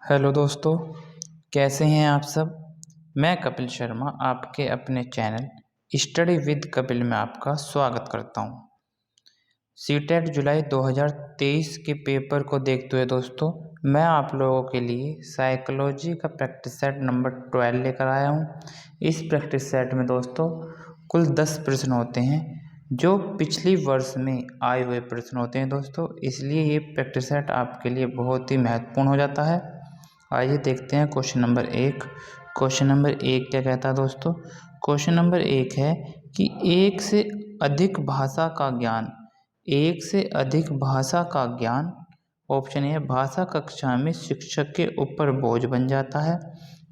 Hello दोस्तों, कैसे हैं आप सब। मैं कपिल शर्मा आपके अपने चैनल स्टडी विद कपिल में आपका स्वागत करता हूं। सीटेट जुलाई 2023 के पेपर को देखते हुए दोस्तों मैं आप लोगों के लिए साइकोलॉजी का प्रैक्टिस सेट नंबर 12 लेकर आया हूं। इस प्रैक्टिस सेट में दोस्तों कुल 10 प्रश्न होते हैं जो पिछली वर्ष में आए हुए प्रश्न होते हैं दोस्तों, इसलिए ये प्रैक्टिस सेट आपके लिए बहुत ही महत्वपूर्ण हो जाता है। आइए देखते हैं क्वेश्चन नंबर 1। क्वेश्चन नंबर 1 क्या कहता है दोस्तों। क्वेश्चन नंबर 1 है कि एक से अधिक भाषा का ज्ञान ऑप्शन ए भाषा कक्षा में शिक्षक के ऊपर बोझ बन जाता है।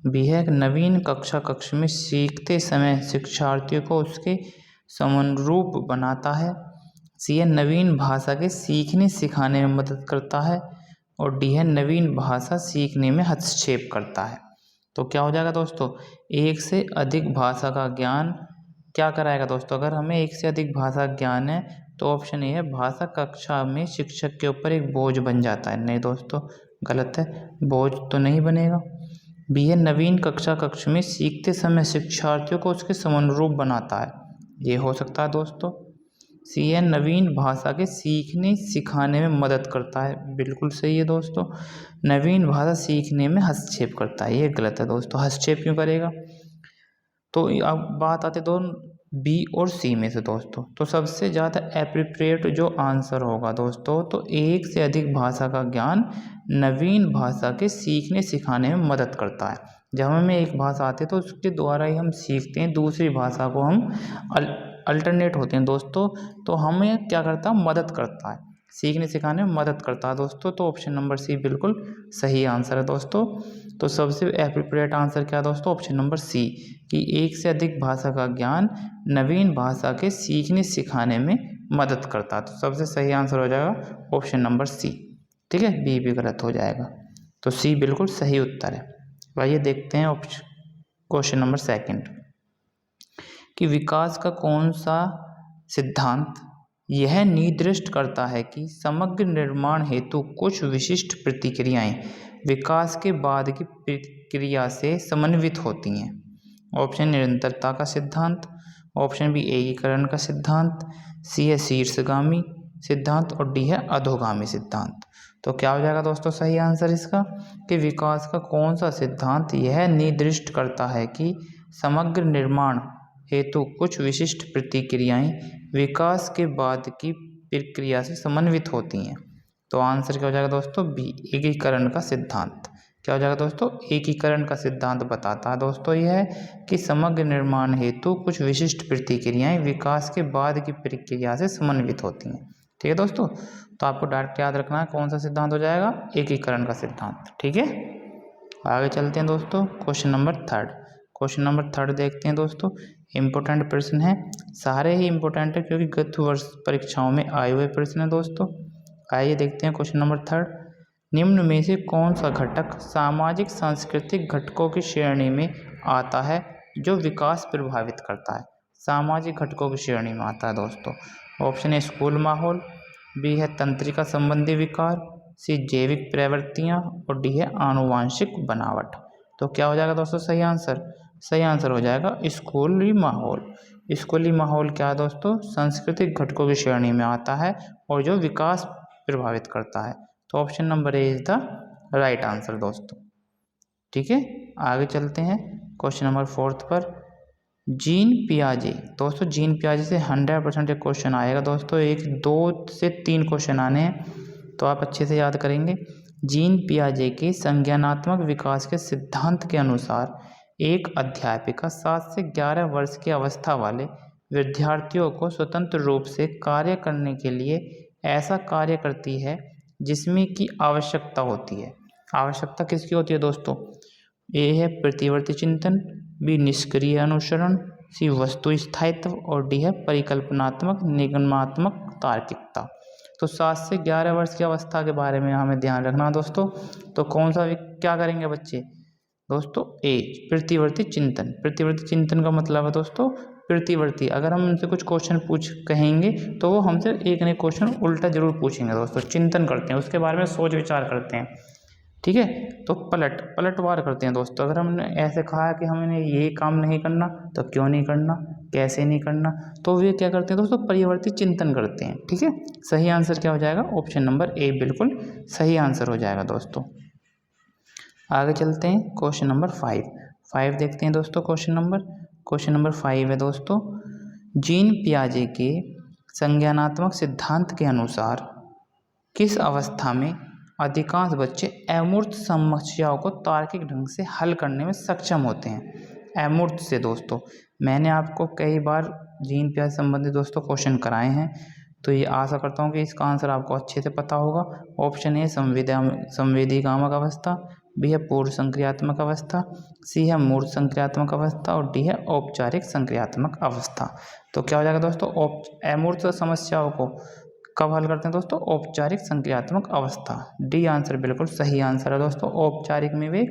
बी है नवीन कक्ष में सीखते समय शिक्षार्थियों को उसके समनुरूप बनाता है। सी है नवीन भाषा के सीखने सिखाने में मदद करता है। और डी है नवीन भाषा सीखने में हस्तक्षेप करता है। तो क्या हो जाएगा दोस्तों, एक से अधिक भाषा का ज्ञान क्या कराएगा दोस्तों। अगर हमें एक से अधिक भाषा ज्ञान है तो ऑप्शन ए है भाषा कक्षा में शिक्षक के ऊपर एक बोझ बन जाता है। नहीं दोस्तों, गलत है, बोझ तो नहीं बनेगा। बी है नवीन कक्ष में सीखते समय शिक्षार्थियों को उसके समनुरूप बनाता है, ये हो सकता है दोस्तों। सी है नवीन भाषा के सीखने सिखाने में मदद करता है, बिल्कुल सही है दोस्तों। नवीन भाषा सीखने में हस्तक्षेप करता है, ये गलत है दोस्तों। हस्तक्षेप क्यों करेगा। तो अब बात आते दोनों बी और सी में से दोस्तों। तो सबसे ज़्यादा एप्रोप्रिएट जो आंसर होगा दोस्तों, तो एक से अधिक भाषा का ज्ञान नवीन भाषा के सीखने सिखाने में मदद करता है। जब हमें एक भाषा आती है तो उसके द्वारा ही हम सीखते हैं, दूसरी भाषा को हम अल्टरनेट होते हैं दोस्तों। तो हमें क्या करता है, मदद करता है, सीखने सिखाने में मदद करता है दोस्तों। तो ऑप्शन नंबर सी बिल्कुल सही आंसर है दोस्तों। तो सबसे एप्रोप्रिएट आंसर क्या है दोस्तों, ऑप्शन नंबर सी, कि एक से अधिक भाषा का ज्ञान नवीन भाषा के सीखने सिखाने में मदद करता है। तो सबसे सही आंसर हो जाएगा ऑप्शन नंबर सी। ठीक है, बी भी गलत हो जाएगा, तो सी बिल्कुल सही उत्तर है। आइए देखते हैं क्वेश्चन नंबर 2 कि विकास का कौन सा सिद्धांत यह निर्दिष्ट करता है कि समग्र निर्माण हेतु कुछ विशिष्ट प्रतिक्रियाएं विकास के बाद की प्रक्रिया से समन्वित होती हैं। ऑप्शन निरंतरता का सिद्धांत, ऑप्शन बी एकीकरण का सिद्धांत, सी है शीर्षगामी सिद्धांत और डी है अधोगामी सिद्धांत। तो क्या हो जाएगा दोस्तों सही आंसर इसका, कि विकास का कौन सा सिद्धांत यह निर्दिष्ट करता है कि समग्र निर्माण हेतु कुछ विशिष्ट प्रतिक्रियाएं विकास के बाद की प्रक्रिया से समन्वित होती हैं। तो आंसर क्या हो जाएगा दोस्तों, बी एकीकरण का सिद्धांत। क्या हो जाएगा दोस्तों, एकीकरण का सिद्धांत बताता है दोस्तों यह कि समग्र निर्माण हेतु कुछ विशिष्ट प्रतिक्रियाएं विकास के बाद की प्रक्रिया से समन्वित होती हैं। ठीक है दोस्तों, तो आपको डायरेक्ट याद रखना है कौन सा सिद्धांत हो जाएगा, एकीकरण का सिद्धांत। ठीक है, आगे चलते हैं दोस्तों क्वेश्चन नंबर 3। क्वेश्चन नंबर 3 देखते हैं दोस्तों। इम्पोर्टेंट प्रश्न है, सारे ही इम्पोर्टेंट है क्योंकि गत वर्ष परीक्षाओं में आए हुए प्रश्न है दोस्तों। आइए देखते हैं क्वेश्चन नंबर 3। निम्न में से कौन सा घटक सामाजिक सांस्कृतिक घटकों की श्रेणी में आता है जो विकास प्रभावित करता है। सामाजिक घटकों की श्रेणी में आता है दोस्तों। ऑप्शन ए स्कूल माहौल, बी है तंत्रिका संबंधी विकार, सी जैविक प्रवृत्तियां और डी है आनुवांशिक बनावट। तो क्या हो जाएगा दोस्तों सही आंसर, सही आंसर हो जाएगा स्कूली माहौल। स्कूली माहौल क्या है दोस्तों, सांस्कृतिक घटकों की श्रेणी में आता है और जो विकास प्रभावित करता है। तो option number A is the right answer दोस्तों। ठीक है, आगे चलते हैं क्वेश्चन नंबर 4 पर। जीन पियाजे दोस्तों, जीन पियाजे से 100% एक क्वेश्चन आएगा दोस्तों। 1, 2 से 3 क्वेश्चन आने हैं, तो आप अच्छे से याद करेंगे। जीन पियाजे के संज्ञानात्मक विकास के सिद्धांत के अनुसार एक अध्यापिका 7 से 11 वर्ष की अवस्था वाले विद्यार्थियों को स्वतंत्र रूप से कार्य करने के लिए ऐसा कार्य करती है जिसमें की आवश्यकता होती है। आवश्यकता किसकी होती है दोस्तों, ए है प्रतिवर्ती चिंतन, बी निष्क्रिय अनुसरण, सी वस्तु स्थायित्व और डी है परिकल्पनात्मक निगमात्मक तार्किकता। तो 7 से 11 वर्ष की अवस्था के बारे में हमें ध्यान रखना दोस्तों। तो कौन सा क्या करेंगे बच्चे दोस्तों, ए प्रतिवर्ती चिंतन। प्रतिवर्ती चिंतन का मतलब है दोस्तों प्रतिवर्ती। अगर हम उनसे कुछ क्वेश्चन कहेंगे तो वो हमसे एक नए क्वेश्चन उल्टा जरूर पूछेंगे दोस्तों। चिंतन करते हैं, उसके बारे में सोच विचार करते हैं। ठीक है। तो पलटवार करते हैं दोस्तों। अगर हमने ऐसे कहा है कि हमें ये काम नहीं करना तो क्यों नहीं करना, कैसे नहीं करना, तो वे क्या करते हैं दोस्तों, परिवर्तित चिंतन करते हैं। ठीक है, सही आंसर क्या हो जाएगा, ऑप्शन नंबर ए बिल्कुल सही आंसर हो जाएगा दोस्तों। आगे चलते हैं, क्वेश्चन नंबर 5 देखते हैं दोस्तों। क्वेश्चन नंबर 5 है दोस्तों, जीन पियाजे के संज्ञानात्मक सिद्धांत के अनुसार किस अवस्था में अधिकांश बच्चे अमूर्त समस्याओं को तार्किक ढंग से हल करने में सक्षम होते हैं। अमूर्त से दोस्तों मैंने आपको कई बार जीन पियाजे संबंधित दोस्तों क्वेश्चन कराए हैं, तो ये आशा करता हूँ कि इसका आंसर आपको अच्छे से पता होगा। ऑप्शन ए संवेदीकामक अवस्था, बी है पूर्व संक्रियात्मक अवस्था, सी है मूर्त संक्रियात्मक अवस्था और डी है औपचारिक संक्रियात्मक अवस्था। तो क्या हो जाएगा दोस्तों, अमूर्त समस्याओं को कब हल करते हैं दोस्तों, औपचारिक संक्रियात्मक अवस्था। डी आंसर बिल्कुल सही आंसर है दोस्तों। औपचारिक में वे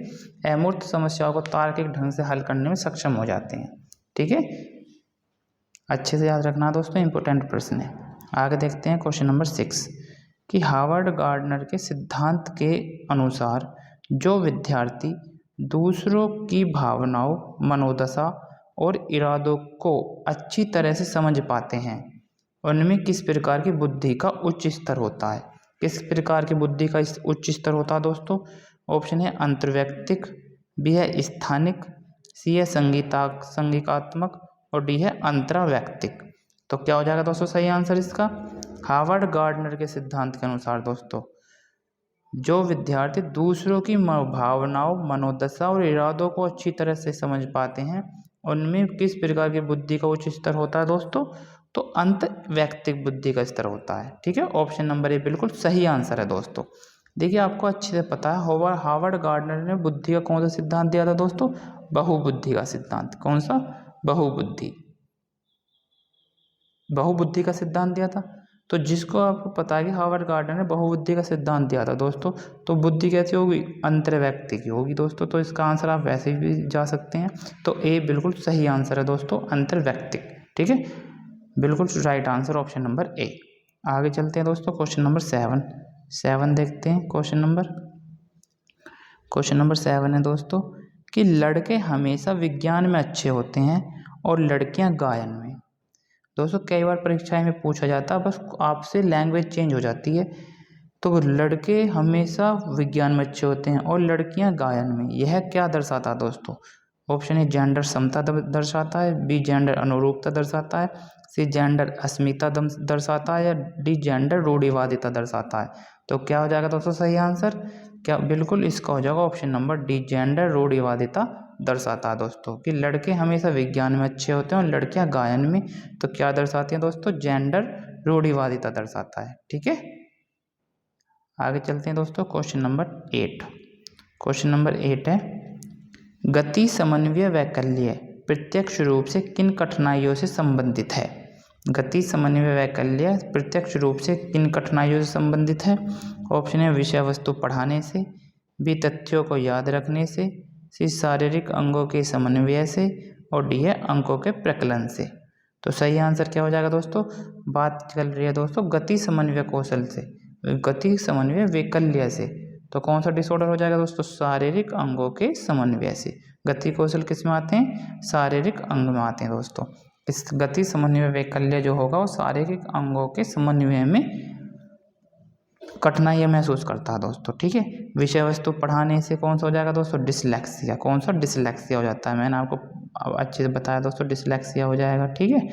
अमूर्त समस्याओं को तार्किक ढंग से हल करने में सक्षम हो जाते हैं। ठीक है, अच्छे से याद रखना दोस्तों, इंपॉर्टेंट प्रश्न है। आगे देखते हैं क्वेश्चन नंबर 6 कि हार्वर्ड गार्डनर के सिद्धांत के अनुसार जो विद्यार्थी दूसरों की भावनाओं, मनोदशा और इरादों को अच्छी तरह से समझ पाते हैं उनमें किस प्रकार की बुद्धि का उच्च स्तर होता है। किस प्रकार की बुद्धि का उच्च स्तर होता है दोस्तों, ऑप्शन है अंतर्वैयक्तिक, बी है स्थानिक, सी है संगीतात्मक और डी है अंतरावैयक्तिक। तो क्या हो जाएगा दोस्तों सही आंसर इसका, हार्वर्ड गार्डनर के सिद्धांत के अनुसार दोस्तों जो विद्यार्थी दूसरों की भावनाओं, मनोदशा और इरादों को अच्छी तरह से समझ पाते हैं उनमें किस प्रकार की बुद्धि का उच्च स्तर होता है दोस्तों, तो अंतर्वैयक्तिक बुद्धि का स्तर होता है। ठीक है, ऑप्शन नंबर ए बिल्कुल सही आंसर है दोस्तों। देखिए आपको अच्छे से पता है हार्वर्ड गार्डनर ने बुद्धि का कौन सा सिद्धांत दिया था दोस्तों, बहुबुद्धि का सिद्धांत। कौन सा, बहुबुद्धि का सिद्धांत दिया था। तो जिसको आपको पता है कि हार्वर्ड गार्डनर ने बहुबुद्धि का सिद्धांत दिया था दोस्तों, तो बुद्धि कैसी होगी, अंतर्वैयक्तिक की होगी दोस्तों। तो इसका आंसर आप वैसे भी जा सकते हैं, तो ए बिल्कुल सही आंसर है दोस्तों, अंतर्वैयक्तिक। ठीक है, बिल्कुल right answer option number A. आगे चलते हैं दोस्तों, क्वेश्चन नंबर 7 देखते हैं। क्वेश्चन नंबर 7 है दोस्तों कि लड़के हमेशा विज्ञान में अच्छे होते हैं और लड़कियां गायन में। दोस्तों कई बार परीक्षाएं में पूछा जाता है, बस आपसे लैंग्वेज चेंज हो जाती है। तो लड़के हमेशा विज्ञान में अच्छे होते हैं और लड़कियां गायन में, यह क्या दर्शाता है दोस्तों, ऑप्शन ए जेंडर समता दर्शाता है, बी जेंडर अनुरूपता दर्शाता है, सी जेंडर अस्मिता दर्शाता है या डी जेंडर रूढ़िवादिता दर्शाता है। तो क्या हो जाएगा दोस्तों सही आंसर, क्या बिल्कुल इसका हो जाएगा ऑप्शन नंबर डी, जेंडर रूढ़िवादिता दर्शाता है दोस्तों कि लड़के हमेशा विज्ञान में अच्छे होते हैं और लड़कियां गायन में। तो क्या दर्शाती हैं दोस्तों, जेंडर रूढ़िवादिता दर्शाता है। ठीक है, आगे चलते हैं दोस्तों, क्वेश्चन नंबर 8 है गति समन्वय वैकल्य प्रत्यक्ष रूप से किन कठिनाइयों से संबंधित है। गति समन्वय वैकल्य प्रत्यक्ष रूप से किन कठिनाइयों से संबंधित है। ऑप्शन है विषय वस्तु पढ़ाने से, बी तथ्यों को याद रखने से, सी शारीरिक अंगों के समन्वय से और डी है अंकों के प्रकलन से। तो सही आंसर क्या हो जाएगा दोस्तों, बात चल रही है दोस्तों गति समन्वय कौशल से, गति समन्वय वैकल्य से। तो कौन सा डिसऑर्डर हो जाएगा दोस्तों, शारीरिक अंगों के समन्वय से। गति कौशल किस में आते हैं, शारीरिक अंग में आते हैं दोस्तों। इस गति समन्वय वैकल्य जो होगा वो शारीरिक अंगों के समन्वय में कठिनाई महसूस करता है दोस्तों। ठीक है, विषय वस्तु पढ़ाने से कौन सा हो जाएगा दोस्तों, डिसलेक्सिया। कौन सा, डिसलेक्सिया हो जाता है, मैंने आपको अच्छे से बताया दोस्तों, डिसलेक्सिया हो जाएगा। ठीक है,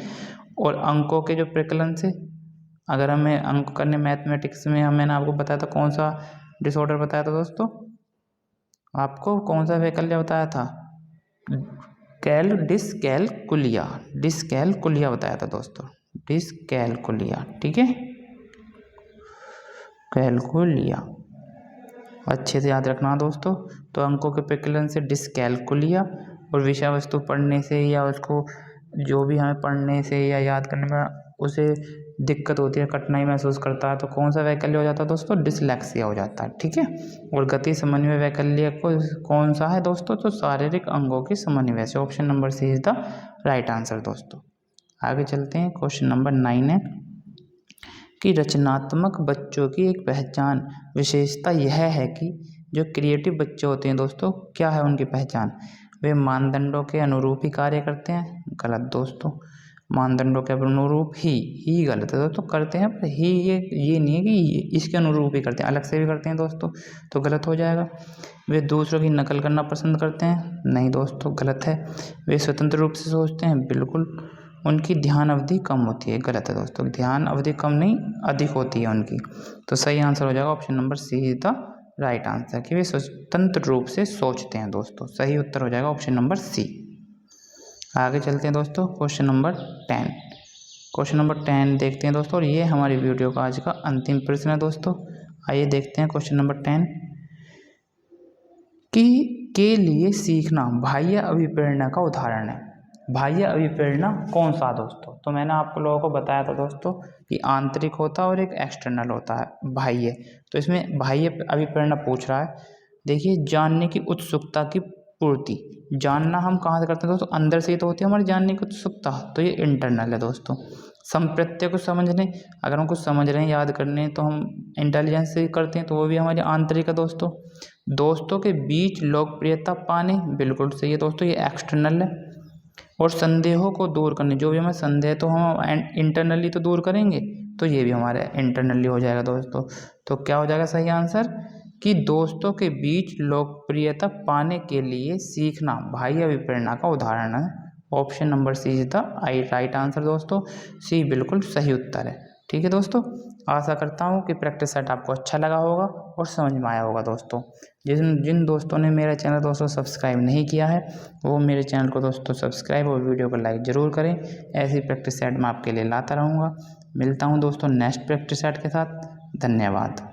और अंकों के जो प्रकलन से, अगर हमें अंक करने मैथमेटिक्स में मैंने आपको बताया था कौन सा डिसऑर्डर बताया था दोस्तों, आपको कौन सा वैकल्य बताया था, डिस्कैलकुलिया बताया था दोस्तों, डिस्कैलकुलिया। ठीक है, कैलकुलिया अच्छे से याद रखना दोस्तों। तो अंकों के प्रकलन से डिस्कैलकुलिया, और विषय वस्तु पढ़ने से या उसको जो भी हमें पढ़ने से या याद करने में उसे दिक्कत होती है, कठिनाई महसूस करता है, तो कौन सा वैकल्य हो जाता है दोस्तों, डिसलेक्सिया हो जाता है। ठीक है, और गति समन्वय वैकल्य को कौन सा है दोस्तों, तो शारीरिक अंगों के समन्वय से। Option number C is the right answer दोस्तों। आगे चलते हैं, क्वेश्चन नंबर 9 है कि रचनात्मक बच्चों की एक पहचान विशेषता यह है कि जो क्रिएटिव बच्चे होते हैं दोस्तों, क्या है उनकी पहचान? वे मानदंडों के अनुरूप ही कार्य करते हैं। गलत दोस्तों, मानदंडों के अनुरूप ही गलत है दोस्तों। करते हैं पर ही ये नहीं है कि इसके अनुरूप ही करते हैं, अलग से भी करते हैं दोस्तों, तो गलत हो जाएगा। वे दूसरों की नकल करना पसंद करते हैं। नहीं दोस्तों, गलत है। वे स्वतंत्र रूप से सोचते हैं। बिल्कुल। उनकी ध्यान अवधि कम होती है। गलत है दोस्तों, ध्यान अवधि कम नहीं अधिक होती है उनकी। तो सही आंसर हो जाएगा option number C is the right answer, कि वे स्वतंत्र रूप से सोचते हैं दोस्तों। सही उत्तर हो जाएगा ऑप्शन नंबर सी। आगे चलते हैं दोस्तों, क्वेश्चन नंबर 10। क्वेश्चन नंबर 10 देखते हैं दोस्तों, और ये हमारी वीडियो का आज का अंतिम प्रश्न है दोस्तों। आइए देखते हैं क्वेश्चन नंबर 10 के लिए सीखना बाह्य अभिप्रेरणा का उदाहरण है। बाह्य अभिप्रेरणा कौन सा दोस्तों? तो मैंने आप लोगों को बताया था दोस्तों कि आंतरिक होता है और एक एक्सटर्नल होता है बाह्य। तो इसमें बाह्य अभिप्रेरणा पूछ रहा है। देखिए, जानने की उत्सुकता की पूर्ति। जानना हम कहाँ से करते हैं दोस्तों? अंदर से ही तो होती है हमारी जानने की उत्सुकता, तो ये इंटरनल है दोस्तों। संप्रत्यय को समझने, अगर हम कुछ समझ रहे हैं, याद करने, तो हम इंटेलिजेंस से करते हैं, तो वो भी हमारी आंतरिक है दोस्तों। दोस्तों के बीच लोकप्रियता पाने, बिल्कुल सही है दोस्तों, ये एक्सटर्नल है। और संदेहों को दूर करने, जो भी हमें संदेह, तो हम इंटरनली तो दूर करेंगे, तो ये भी हमारे इंटरनली हो जाएगा दोस्तों। तो क्या हो जाएगा सही आंसर? कि दोस्तों के बीच लोकप्रियता पाने के लिए सीखना बाह्य अभिप्रेरणा का उदाहरण है। Option number C is the right answer दोस्तों। सी बिल्कुल सही उत्तर है। ठीक है दोस्तों, आशा करता हूँ कि प्रैक्टिस सेट आपको अच्छा लगा होगा और समझ में आया होगा दोस्तों। जिन दोस्तों ने मेरा चैनल दोस्तों सब्सक्राइब नहीं किया है, वो मेरे चैनल को दोस्तों सब्सक्राइब और वीडियो को लाइक ज़रूर करें। ऐसी प्रैक्टिस सेट मैं आपके लिए लाता रहूँगा। मिलता हूँ दोस्तों नेक्स्ट प्रैक्टिस सेट के साथ। धन्यवाद।